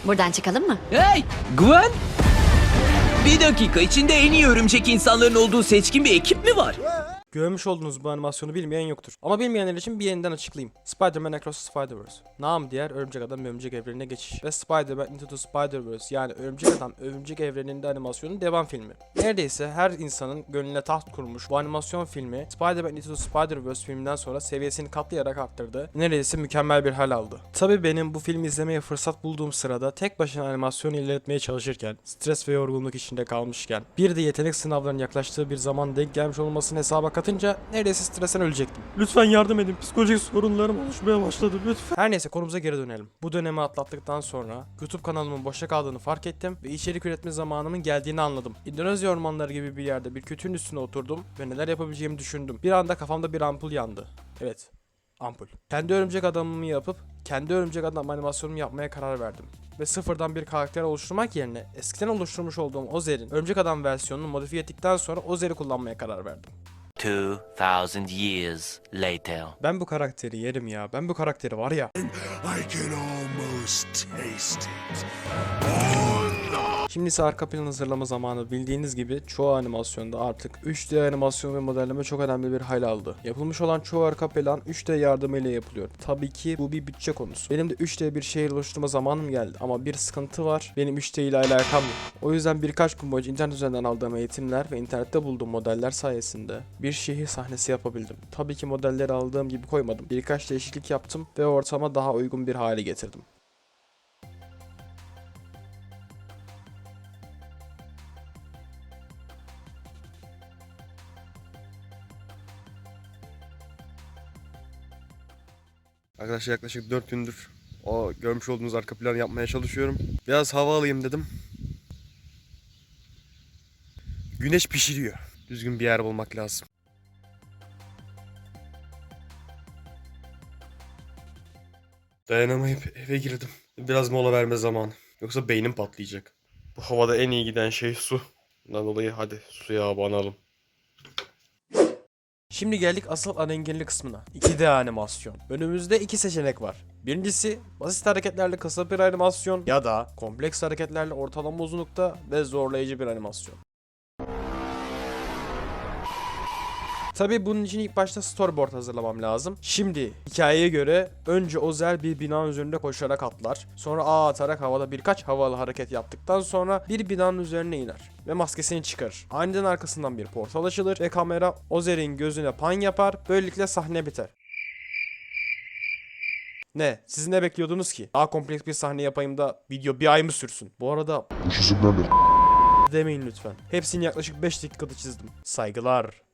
Buradan çıkalım mı? Hey Gwen! Bir dakika, içinde en iyi örümcek insanların olduğu seçkin bir ekip mi var? Görmüş olduğunuz bu animasyonu bilmeyen yoktur. Ama bilmeyenler için bir yeniden açıklayayım. Spider-Man Across the Spider-Verse. Nam diğer Örümcek Adam Örümcek Evreni'ne geçiş. Ve Spider-Man Into the Spider-Verse yani Örümcek Adam Örümcek Evreni'nde animasyonun devam filmi. Neredeyse her insanın gönlüne taht kurmuş bu animasyon filmi Spider-Man Into the Spider-Verse filminden sonra seviyesini katlayarak arttırdı. Neredeyse mükemmel bir hal aldı. Tabii benim bu filmi izlemeye fırsat bulduğum sırada tek başına animasyonu ilerletmeye çalışırken, stres ve yorgunluk içinde kalmışken, bir de yetenek sınavlarının yaklaştığı bir zaman denk gelmiş olmasını hesaba katınca neredeyse stresten ölecektim. Lütfen yardım edin. Psikolojik sorunlarım oluşmaya başladı lütfen. Her neyse konumuza geri dönelim. Bu dönemi atlattıktan sonra YouTube kanalımın boşta kaldığını fark ettim ve içerik üretme zamanımın geldiğini anladım. Endonezya ormanları gibi bir yerde bir kütüğün üstüne oturdum ve neler yapabileceğimi düşündüm. Bir anda kafamda bir ampul yandı. Evet, ampul. Kendi örümcek adamımı yapıp kendi örümcek adam animasyonumu yapmaya karar verdim. Ve sıfırdan bir karakter oluşturmak yerine eskiden oluşturmuş olduğum Ozer'in örümcek adam versiyonunu modifiye ettikten sonra Ozer'i kullanmaya karar verdim. 2000 years later. Ben bu karakteri yerim ya. Ben bu karakteri var ya. I can almost taste it. Şimdi ise arka plan hazırlama zamanı. Bildiğiniz gibi çoğu animasyonda artık 3D animasyon ve modelleme çok önemli bir hal aldı. Yapılmış olan çoğu arka plan 3D yardımıyla yapılıyor. Tabii ki bu bir bütçe konusu. Benim de 3D bir şehir oluşturma zamanım geldi ama bir sıkıntı var. Benim 3D ile alakam yok. O yüzden birkaç gün boyunca internet üzerinden aldığım eğitimler ve internette bulduğum modeller sayesinde bir şehir sahnesi yapabildim. Tabii ki modelleri aldığım gibi koymadım. Birkaç değişiklik yaptım ve ortama daha uygun bir hale getirdim. Arkadaşlar yaklaşık 4 gündür o görmüş olduğunuz arka planı yapmaya çalışıyorum. Biraz hava alayım dedim. Güneş pişiriyor. Düzgün bir yer bulmak lazım. Dayanamayıp eve girdim. Biraz mola verme zamanı. Yoksa beynim patlayacak. Bu havada en iyi giden şey su. Bundan dolayı hadi suya abanalım. Şimdi geldik asıl alengirli kısmına. 2D animasyon. Önümüzde iki seçenek var. Birincisi basit hareketlerle kısa bir animasyon ya da kompleks hareketlerle ortalama uzunlukta ve zorlayıcı bir animasyon. Tabii bunun için ilk başta storyboard hazırlamam lazım. Şimdi hikayeye göre önce Ozer bir bina üzerinde koşarak atlar. Sonra ağ atarak havada birkaç havalı hareket yaptıktan sonra bir binanın üzerine iner ve maskesini çıkarır. Aniden arkasından bir portal açılır ve kamera Ozer'in gözüne pan yapar. Böylelikle sahne biter. Ne? Siz ne bekliyordunuz ki? Daha kompleks bir sahne yapayım da video bir ay mı sürsün? Bu arada demeyin lütfen. Hepsini yaklaşık 5 dakikada çizdim. Saygılar.